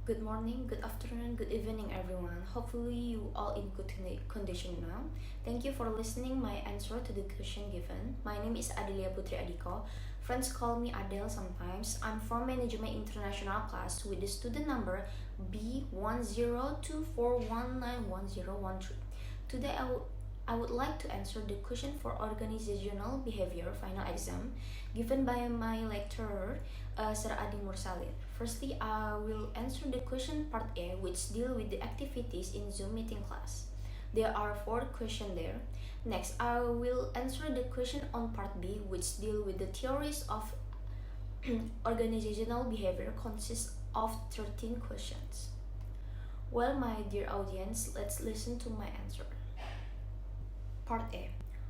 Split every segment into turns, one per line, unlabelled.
Good morning, good afternoon, good evening, everyone. Hopefully, you all in good condition now. Thank you for listening my answer to the question given. My name is Adelia Putri Adiko. Friends call me Adele sometimes. I'm from Management International class with the student number B1024191013. Today, I would like to answer the question for organizational behavior final exam given by my lecturer, Sir Adi Mursalin. Firstly, I will answer the question part A, which deal with the activities in Zoom meeting class. There are 4 questions there. Next, I will answer the question on part B, which deal with the theories of organizational behavior consists of 13 questions. Well, my dear audience, let's listen to my answer. Part A.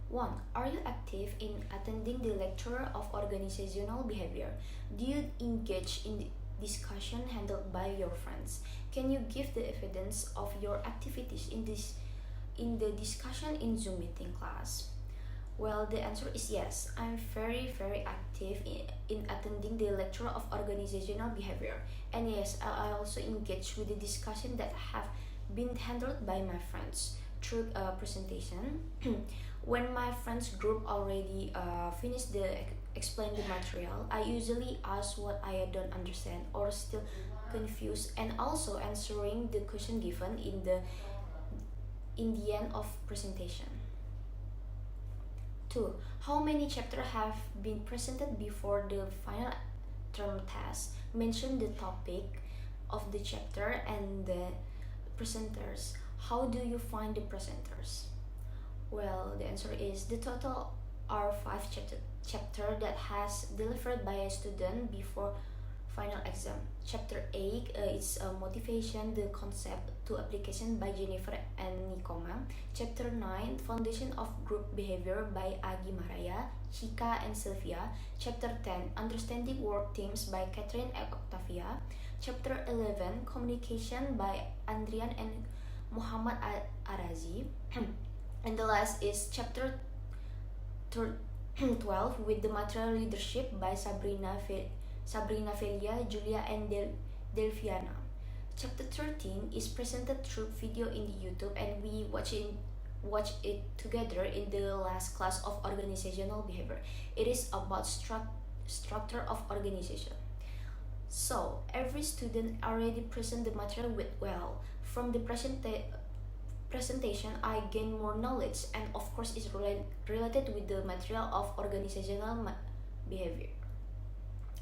1. Are you active in attending the lecture of organizational behavior? Do you engage in the discussion handled by your friends? Can you give the evidence of your activities in the discussion in Zoom meeting class? Well, the answer is yes. I'm very active in attending the lecture of organizational behavior. And yes, I also engage with the discussion that have been handled by my friends through a presentation. When my friends group already finished the explain the material, I usually ask what I don't understand or still confused, and also answering the question given in the end of presentation. 2. How many chapters have been presented before the final term test? Mention the topic of the chapter and the presenters. How do you find the presenters? Well, the answer is the total are 5 chapter that has delivered by a student before final exam. Chapter 8 is motivation, the concept to application by Jennifer and Nikoma. Chapter 9, foundation of group behavior by Agi Maraya, Chika and Sylvia. Chapter 10, understanding work teams by Catherine and Octavia. Chapter 11, communication by Andrian and Muhammad Arazi. And the last is chapter 12 with the material leadership by Sabrina Felia, Julia and Delviana. Chapter 13 is presented through video in the YouTube, and we watch it together in the last class of organizational behavior. It is about structure of organization. So every student already present the material with well. From the presentation, I gain more knowledge, and of course is related with the material of organizational behavior.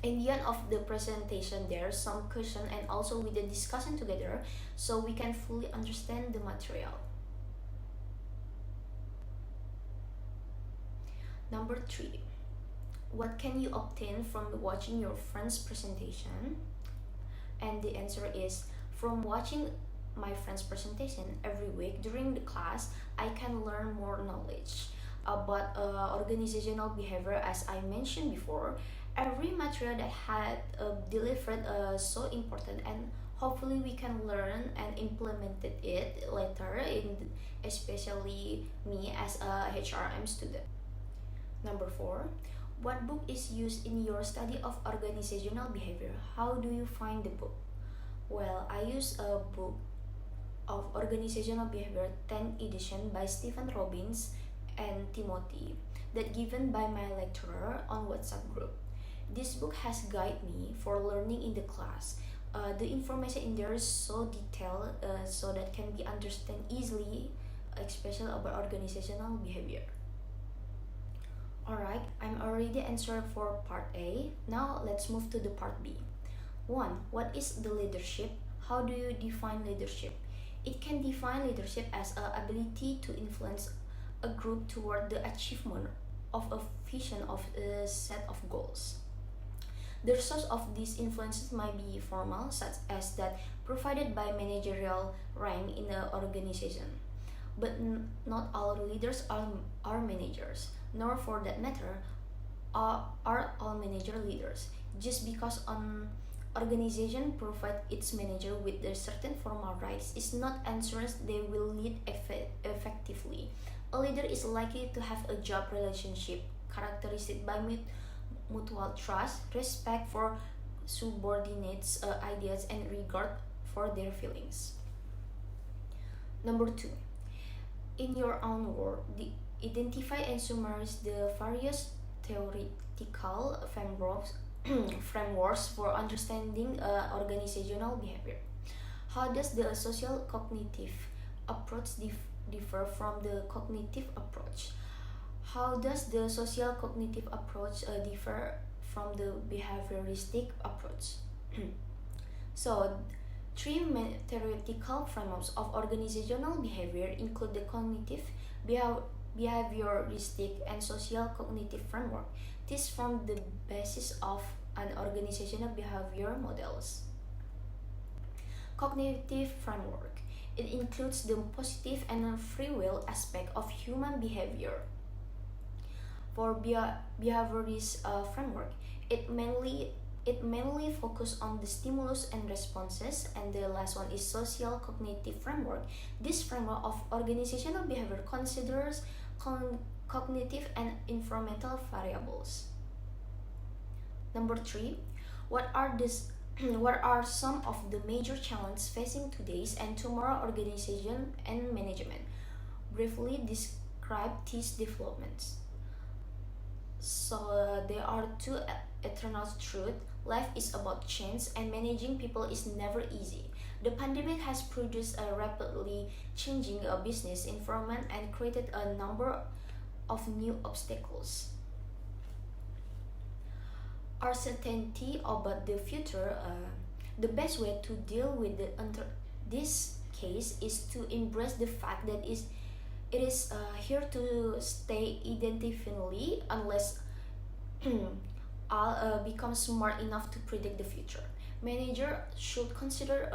In the end of the presentation, there are some question and also with the discussion together, so we can fully understand the material. Number 3. What can you obtain from watching your friend's presentation? And the answer is, from watching my friend's presentation every week during the class, I can learn more knowledge about organizational behavior. As I mentioned before, every material that had delivered so important, and hopefully we can learn and implement it later, especially me as a HRM student. Number 4. What book is used in your study of organizational behavior? How do you find the book? Well, I use a book of Organizational Behavior 10th edition by Stephen Robbins and Timothy, that given by my lecturer on WhatsApp group. This book has guided me for learning in the class. The information in there is so detailed, so that can be understood easily, especially about organizational behavior. Alright, I'm already answered for part A. Now let's move to the part B. 1. What is the leadership? How do you define leadership? It can define leadership as an ability to influence a group toward the achievement of a vision of a set of goals. The source of these influences might be formal, such as that provided by managerial rank in the organization. But not all leaders are managers, nor for that matter are all manager leaders. Just because an organization provides its manager with a certain formal rights is not ensures they will lead effectively. A leader is likely to have a job relationship characterized by mutual trust, respect for subordinates' ideas, and regard for their feelings. Number 2, in your own word, identify and summarize the various theoretical frameworks for understanding organizational behavior. How does the social cognitive approach differ from the cognitive approach? How does the social cognitive approach differ from the behavioristic approach? So, three main theoretical frameworks of organizational behavior include the cognitive, behavioristic, and social cognitive framework. These form the basis of an organizational behavior models. Cognitive framework. It includes the positive and free will aspect of human behavior. For behaviorist framework, it mainly focuses on the stimulus and responses, and the last one is social cognitive framework. This framework of organizational behavior considers cognitive and environmental variables. Number 3, what are some of the major challenges facing today's and tomorrow organization and management? Briefly describe these developments. So there are two eternal truths. Life is about change, and managing people is never easy. The pandemic has produced a rapidly changing business environment and created a number of new obstacles. Uncertainty about the future. The best way to deal with this case is to embrace the fact that it is here to stay indefinitely unless I'll become smart enough to predict the future. Managers should consider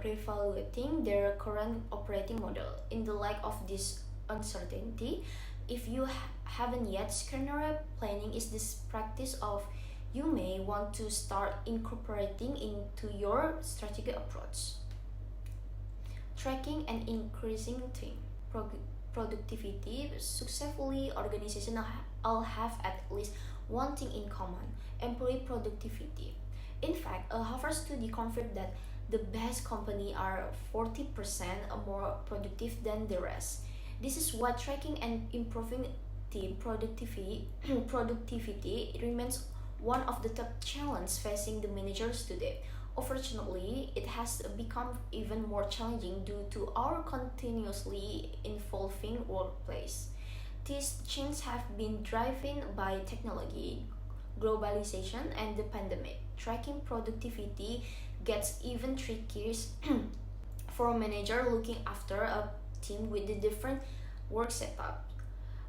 reevaluating their current operating model in the light of this uncertainty. If you haven't yet, scenario planning is this practice of you may want to start incorporating into your strategic approach. Tracking and increasing team productivity. Successfully organizations all have at least one thing in common: employee productivity. In fact, a Harvard study confirmed that the best companies are 40% more productive than the rest. This is why tracking and improving team productivity remains one of the top challenges facing the managers today. Unfortunately, it has become even more challenging due to our continuously evolving workplace. These changes have been driven by technology, globalization, and the pandemic. Tracking productivity gets even trickier for a manager looking after a team with the different work setup,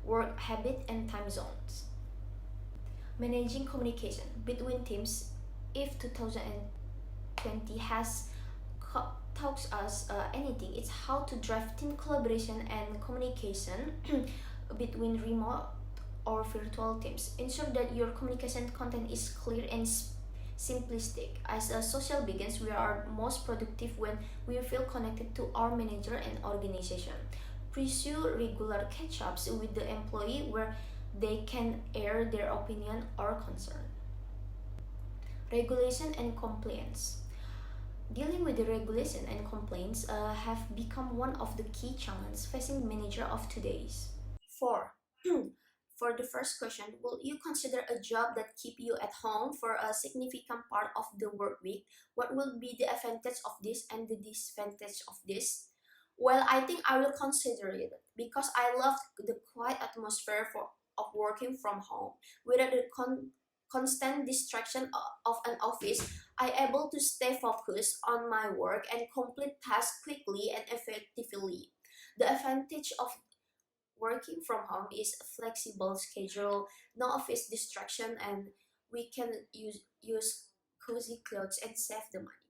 work habit, and time zones. Managing communication between teams. If 2020 has taught us anything, it's how to drive team collaboration and communication between remote or virtual teams. Ensure that your communication content is clear and simplistic. As a social beings, we are most productive when we feel connected to our manager and organization. Pursue regular catch-ups with the employee where they can air their opinion or concern. Regulation and compliance. Dealing with the regulation and complaints have become one of the key challenges facing manager of today's. 4. For the first question, will you consider a job that keep you at home for a significant part of the work week? What will be the advantage of this and the disadvantage of this? Well, I think I will consider it because I love the quiet atmosphere of working from home. Without the constant distraction of an office, I able to stay focused on my work and complete tasks quickly and effectively. The advantage of working from home is a flexible schedule, no office distraction, and we can use cozy clothes and save the money.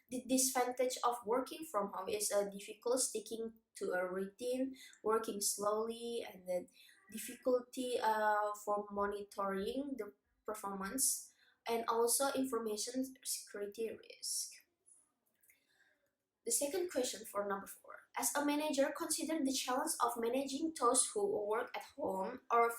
The disadvantage of working from home is a difficult sticking to a routine, working slowly, and then difficulty for monitoring the performance, and also information security risk. The second question for number 4. As a manager, consider the challenge of managing those who work at home or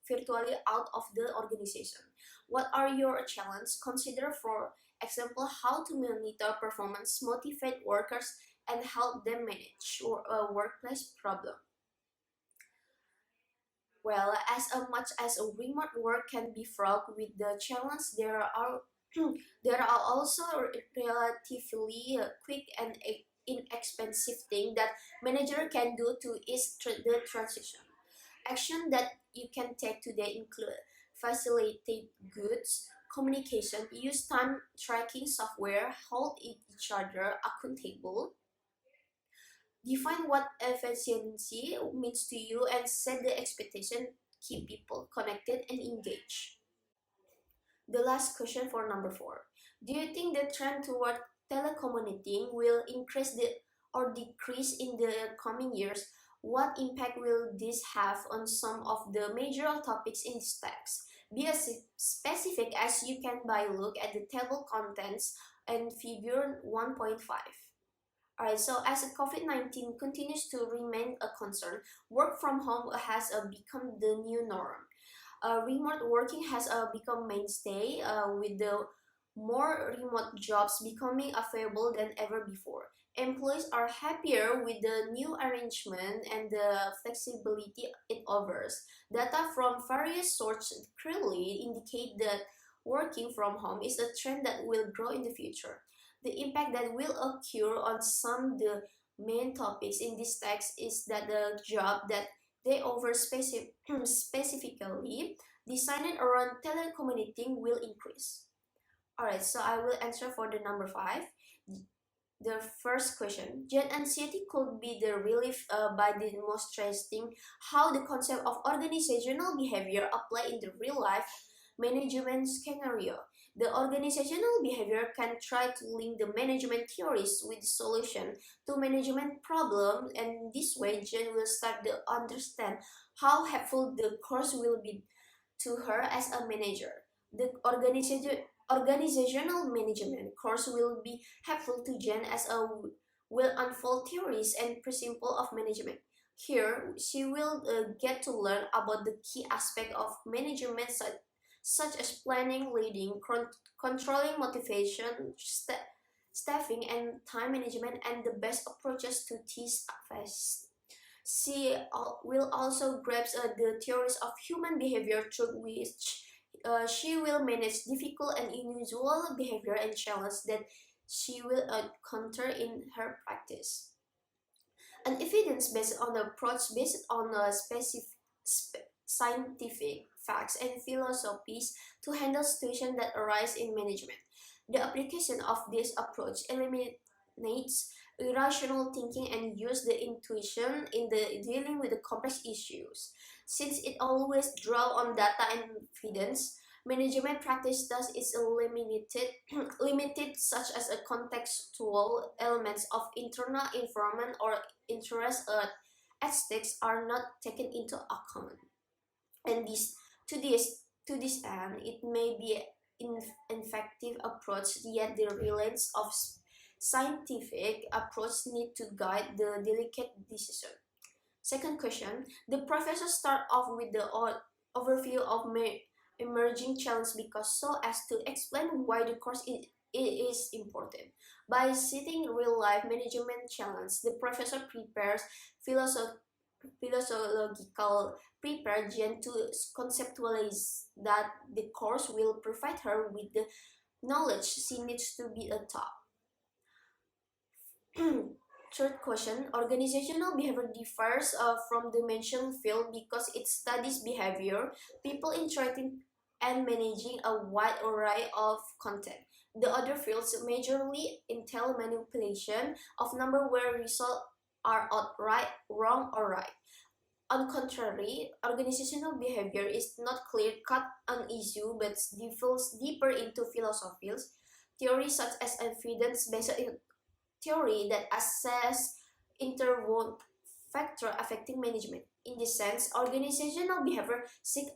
virtually out of the organization. What are your challenges? Consider for Example, how to monitor performance, motivate workers, and help them manage workplace problem. Well, as much as remote work can be fraught with the challenge, there are there are also relatively quick and inexpensive things that manager can do to ease the transition. Action that you can take today include facilitate goods communication, use time tracking software, hold each other accountable, define what efficiency means to you, and set the expectation, keep people connected and engaged. The last question for number 4. Do you think the trend toward telecommuting will increase or decrease in the coming years? What impact will this have on some of the major topics in this text? Be as specific as you can by look at the table contents and figure 1.5. Alright, so as COVID-19 continues to remain a concern, work from home has become the new norm. Remote working has become mainstay with the more remote jobs becoming available than ever before. Employees are happier with the new arrangement and the flexibility it offers. Data from various sources clearly indicate that working from home is a trend that will grow in the future. The impact that will occur on some the main topics in this text is that the job that they offer specifically designed around telecommuting will increase. Alright, so I will answer for the number 5. The first question, Gen anxiety could be the relief by demonstrating how the concept of organizational behavior apply in the real life management scenario. The organizational behavior can try to link the management theories with the solution to management problem, and this way Jen will start to understand how helpful the course will be to her as a manager. The organizational management course will be helpful to Jen as a will unfold theories and principles of management. Here, she will get to learn about the key aspect of management such as planning, leading, controlling motivation, staffing, and time management, and the best approaches to these affairs. She will also grasp the theories of human behavior through which she will manage difficult and unusual behavior and challenges that she will encounter in her practice. An evidence-based on approach based on a scientific facts and philosophies to handle situations that arise in management. The application of this approach eliminates irrational thinking and use the intuition in the dealing with the complex issues. Since it always draws on data and evidence, management practice thus is limited such as a contextual elements of internal environment or interest at stakes are not taken into account. And to this end, it may be an effective approach, yet the reliance of scientific approach need to guide the delicate decision. Second question, the professor start off with the overview of emerging challenges because so as to explain why the course is important. By citing real-life management challenge, the professor prepares philosophical preparation to conceptualize that the course will provide her with the knowledge she needs to be a top. Third question, organizational behavior differs from the mentioned field because it studies behavior, people interacting and managing a wide array of content. The other fields majorly entail manipulation of number where results are outright wrong or right. On the contrary, organizational behavior is not clear-cut an issue but delves deeper into philosophies, theories such as evidence-based theory that assess interwoven factors affecting management. In this sense, organizational behavior seeks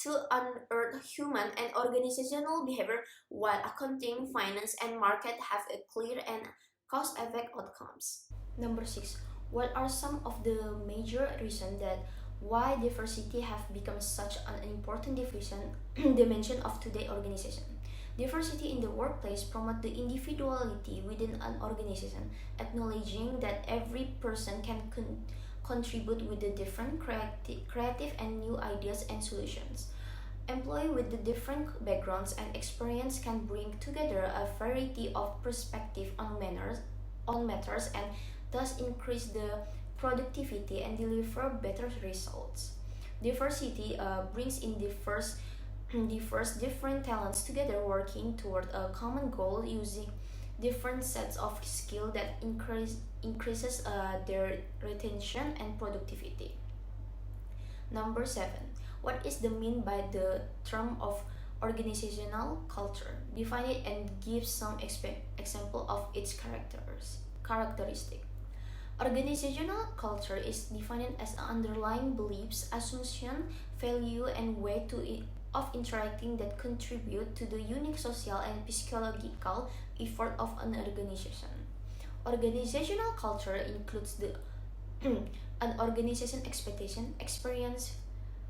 to unearth human and organizational behavior while accounting, finance, and market have a clear and cause-effect outcomes. Number 6. What are some of the major reasons that why diversity have become such an important dimension of today's organization? Diversity in the workplace promotes the individuality within an organization, acknowledging that every person can contribute with the different creative and new ideas and solutions. Employees with the different backgrounds and experience can bring together a variety of perspective on matters and thus increase the productivity and deliver better results. Diversity brings in differs different talents together working toward a common goal using different sets of skill that increases their retention and productivity. Number 7. What is the mean by the term of organizational culture? Define it and give some example of its characteristic. Organizational culture is defined as underlying beliefs, assumption, value, and way of interacting that contribute to the unique social and psychological effort of an organization. Organizational culture includes the an organization expectation, experience,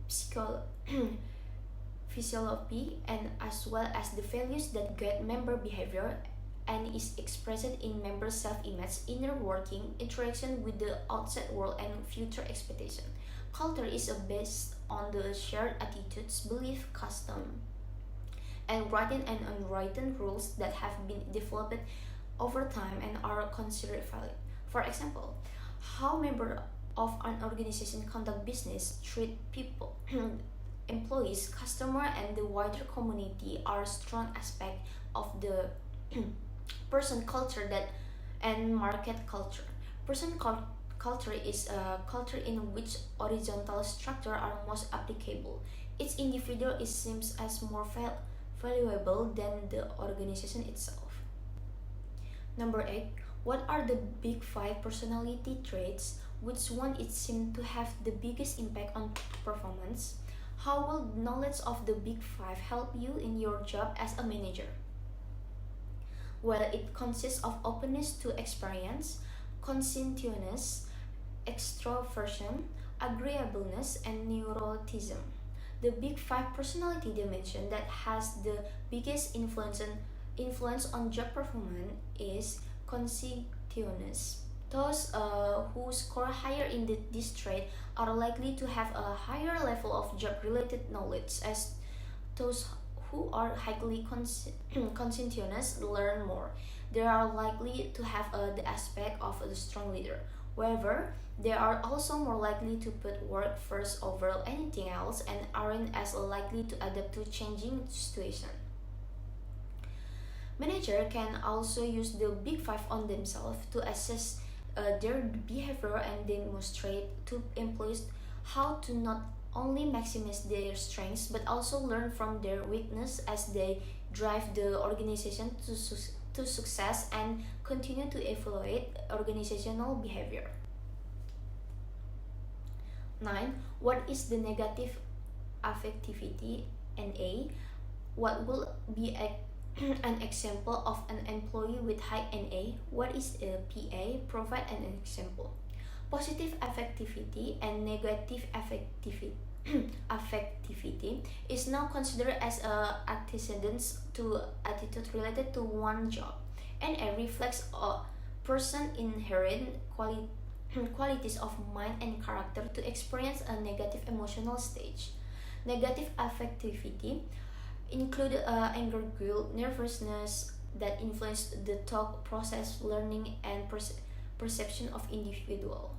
psycho- physiology, and as well as the values that guide member behavior and is expressed in member self-image, inner working, interaction with the outside world, and future expectation. Culture is based on the shared attitudes, belief, custom, and written and unwritten rules that have been developed over time and are considered valid. For example, how members of an organization conduct business, treat people, employees, customer, and the wider community are strong aspects of the person culture that and market culture. Culture is a culture in which horizontal structure are most applicable. Each individual is seems as more valuable than the organization itself. Number 8. What are the big 5 personality traits? Which one is seen to have the biggest impact on performance? How will knowledge of the big 5 help you in your job as a manager? Well, it consists of openness to experience, conscientiousness, extroversion, agreeableness, and neuroticism. The big 5 personality dimension that has the biggest influence on job performance is conscientiousness. Those who score higher in this trait are likely to have a higher level of job-related knowledge, as those who are highly conscientious learn more. They are likely to have the aspect of a strong leader. However, they are also more likely to put work first over anything else and aren't as likely to adapt to changing situations. Manager can also use the big 5 on themselves to assess their behavior and demonstrate to employees how to not only maximize their strengths but also learn from their weakness as they drive the organization to success and continue to evaluate organizational behavior. 9. What is the negative affectivity? NA. What will be an example of an employee with high NA? What is a PA? Provide an example. Positive affectivity and negative affectivity is now considered as antecedents to attitude related to one job, and it reflects a person's inherent qualities of mind and character to experience a negative emotional stage. Negative affectivity include anger, guilt, nervousness that influence the thought process, learning, and perception of individual.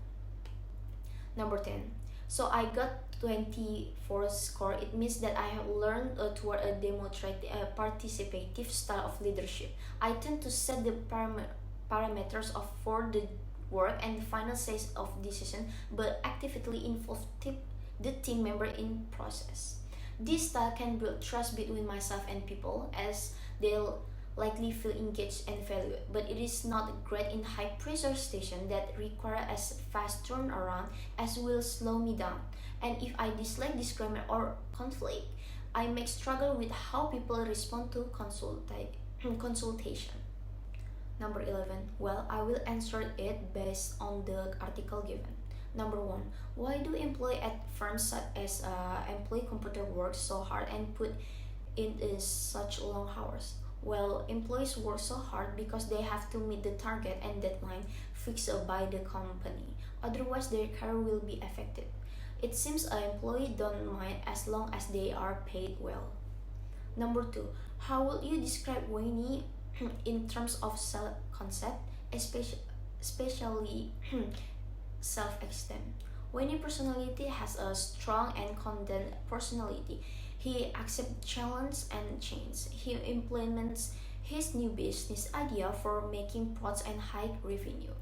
Number 10. So I got 24 score. It means that I have learned toward a demonstrative, participative style of leadership. I tend to set the parameters for the work and the final stage of decision, but actively involve the team member in process. This style can build trust between myself and people as they'll likely feel engaged and valued, but it is not great in high pressure station that require a fast turnaround as will slow me down. And if I dislike disagreement or conflict, I may struggle with how people respond to consultation. Number 11. Well, I will answer it based on the article given. Number 1. Why do employees at firms such as Employee Computer work so hard and put it is such long hours. Well, employees work so hard because they have to meet the target and deadline fixed by the company. Otherwise, their career will be affected. It seems an employee don't mind as long as they are paid well. Number two, how will you describe Winnie in terms of self-concept, especially self-esteem? Winnie's personality has a strong and confident personality. He accepts challenge and change. He implements his new business idea for making products and high revenue.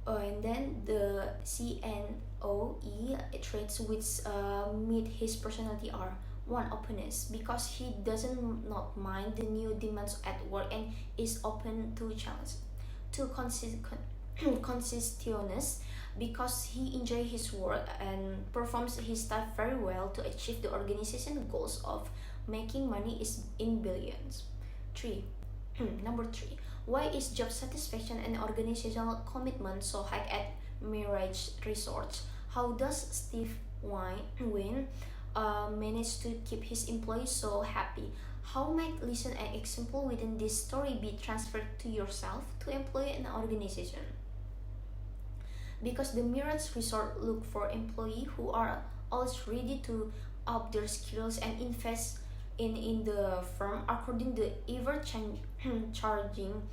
And then the CNOE traits which meet his personality are: one, openness, because he doesn't not mind the new demands at work and is open to challenge. Two, consistentness, because he enjoys his work and performs his task very well to achieve the organization goals of making money is in billions. Three, number three, why is job satisfaction and organizational commitment so high at Mirage Resorts? How does Steve Wynn manage to keep his employees so happy? How might listen an example within this story be transferred to yourself, to employee and organization? Because the Mirage Resort look for employees who are always ready to up their skills and invest in the firm according to the ever-changing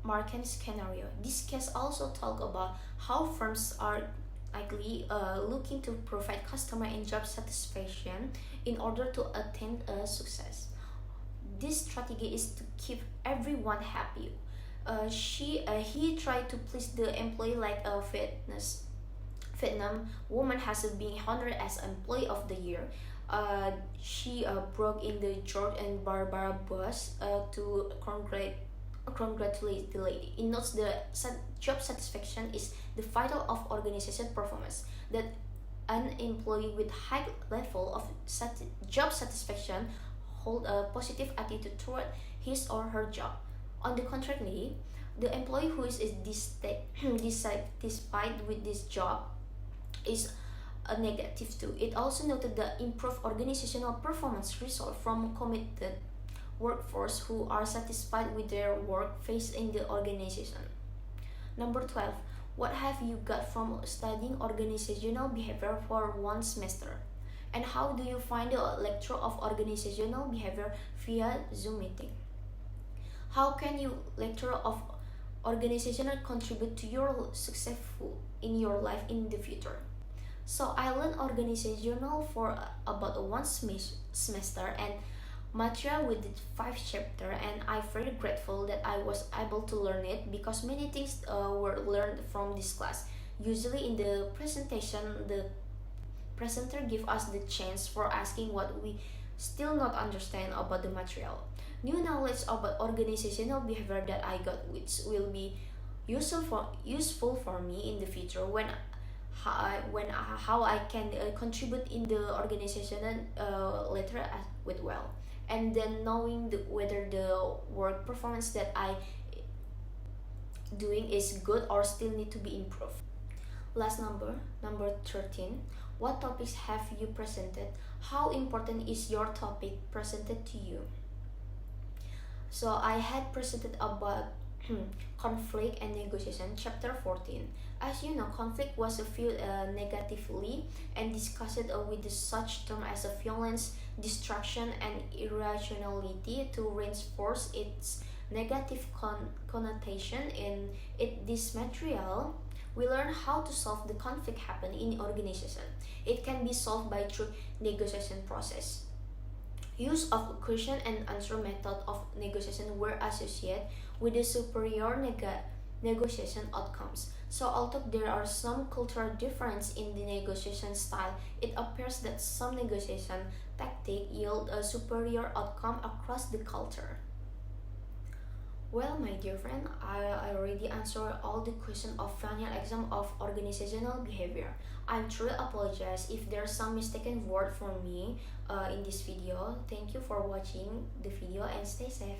market scenario. This case also talk about how firms are likely looking to provide customer and job satisfaction in order to attain a success. This strategy is to keep everyone happy. He tried to please the employee like a Vietnam woman has been honored as Employee of the Year. She broke in the George and Barbara bus to congratulate the lady. It notes the job satisfaction is the vital of organization performance. That an employee with high level of job satisfaction hold a positive attitude toward his or her job. On the contrary, the employee who is dissatisfied with this job is a negative too. It also noted the improved organizational performance result from committed workforce who are satisfied with their work faced in the organization. Number 12. What have you got from studying organizational behavior for one semester? And how do you find the lecture of organizational behavior via Zoom meeting? How can you lecture of organizational contribute to your successful in your life in the future? So I learned organizational for about one semester and material with 5 chapters, and I'm very grateful that I was able to learn it because many things were learned from this class. Usually in the presentation, the presenter give us the chance for asking what we still not understand about the material. New knowledge about organizational behavior that I got, which will be useful for me in the future when how I can contribute in the organization later with well, and then knowing whether the work performance that I doing is good or still need to be improved. Last number 13. What topics have you presented? How important is your topic presented to you? So I had presented about conflict and negotiation, chapter 14. As you know, conflict was viewed negatively and discussed with such terms as violence, destruction, and irrationality to reinforce its negative connotation in this material. We learn how to solve the conflict happen in organization. It can be solved by through negotiation process. Use of question and answer method of negotiation were associated with the superior negotiation outcomes. So although there are some cultural difference in the negotiation style, it appears that some negotiation tactics yield a superior outcome across the culture. Well, my dear friend, I already answered all the questions of final exam of organizational behavior. I truly apologize if there's some mistaken word from me in this video. Thank you for watching the video and stay safe.